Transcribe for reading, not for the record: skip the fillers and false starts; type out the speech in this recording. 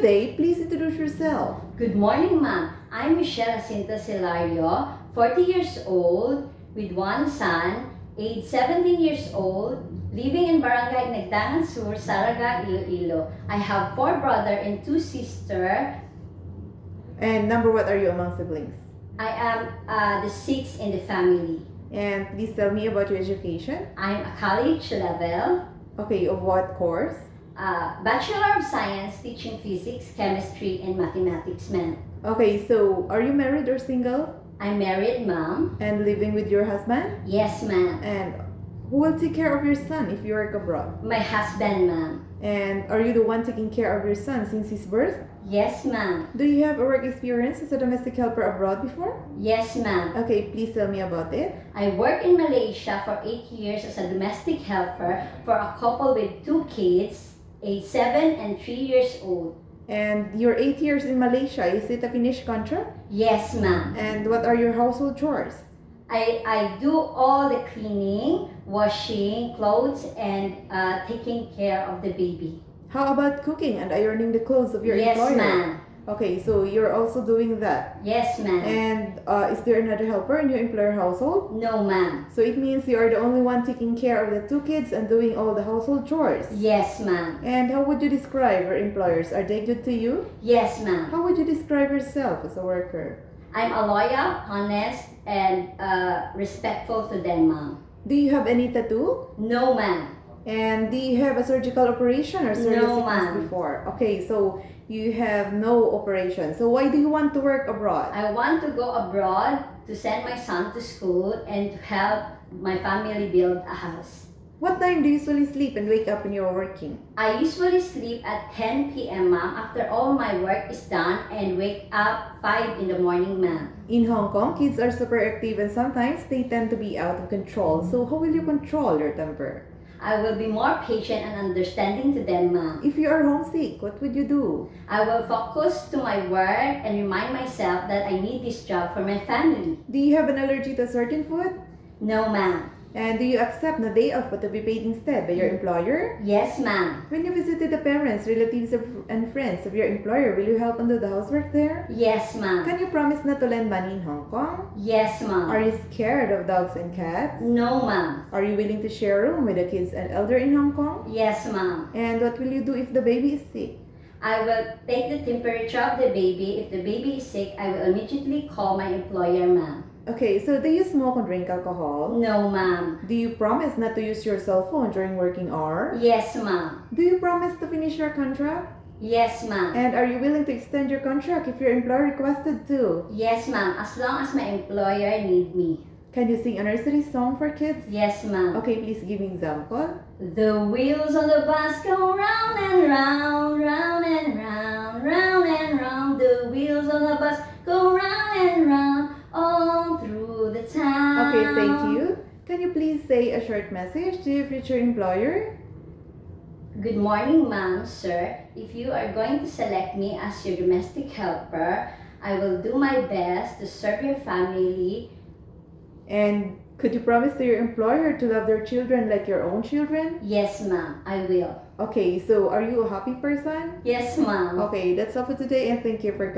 day. Please introduce yourself. Good morning, ma'am. I'm Mechelle Silaro, 40 years old, with one son, age 17 years old, living in Barangay Nagdangan Sur, Saraga, Iloilo. I have 4 brothers and 2 sisters. And number what are you among siblings? I am the 6th in the family. And please tell me about your education. I'm a college level, Okay, of what course? Bachelor of Science, teaching physics, chemistry, and mathematics, ma'am. Okay, so are you married or single? I'm married, ma'am. And living with your husband? Yes, ma'am. And who will take care of your son if you work abroad? My husband, ma'am. And are you the one taking care of your son since his birth? Yes, ma'am. Do you have a work experience as a domestic helper abroad before? Yes, ma'am. Okay, please tell me about it. I worked in Malaysia for 8 years as a domestic helper for a couple with 2 kids, age 7 and 3 years old. And your 8 years in Malaysia, is it a finished contract? Yes, ma'am. And what are your household chores? I do all the cleaning, washing clothes, and taking care of the baby. How about cooking and ironing the clothes of your Yes, employer? ma'am. Okay, so you're also doing that. Yes, ma'am. And is there another helper in your employer household? No, ma'am. So it means you are the only one taking care of the 2 kids and doing all the household chores. Yes, ma'am. And how would you describe your employers? Are they good to you? Yes, ma'am. How would you describe yourself as a worker? I'm a loyal, honest, and respectful to them, ma'am. Do you have any tattoo? No, ma'am. And do you have a surgical operation or serious No, sickness ma'am. before? Okay, so you have no operation. So why do you want to work abroad? I want to go abroad to send my son to school and to help my family build a house. What time do you usually sleep and wake up when you're working? I usually sleep at 10 p.m., ma'am, after all my work is done, and wake up 5 in the morning, ma'am. In Hong Kong, kids are super active and sometimes they tend to be out of control. So how will you control your temper? I will be more patient and understanding to them, ma'am. If you are homesick, what would you do? I will focus to my work and remind myself that I need this job for my family. Do you have an allergy to a certain food? No, ma'am. And do you accept the day off but to be paid instead by your employer? Yes, ma'am. When you visited the parents, relatives, and friends of your employer, will you help them do the housework there? Yes, ma'am. Can you promise not to lend money in Hong Kong? Yes, Are ma'am. you scared of dogs and cats? No, ma'am. Are you willing to share a room with the kids and elder in Hong Kong? Yes, ma'am. And what will you do if the baby is sick? I will take the temperature of the baby. If the baby is sick, I will immediately call my employer, ma'am. Okay, so do you smoke or drink alcohol? No, ma'am. Do you promise not to use your cell phone during working hours? Yes, ma'am. Do you promise to finish your contract? Yes, ma'am. And are you willing to extend your contract if your employer requested to? Yes, ma'am. As long as my employer need me. Can you sing a nursery song for kids? Yes, ma'am. Okay, please give me example. The wheels on the bus go round and round, round and round, round and round. The wheels on the bus go round and round all through the town. Okay, thank you. Can you please say a short message to your future employer? Good morning, ma'am, sir. If you are going to select me as your domestic helper, I will do my best to serve your family. And could you promise to your employer to love their children like your own children? Yes, ma'am, I will. Okay, so are you a happy person? Yes, ma'am. Okay, that's all for today and thank you for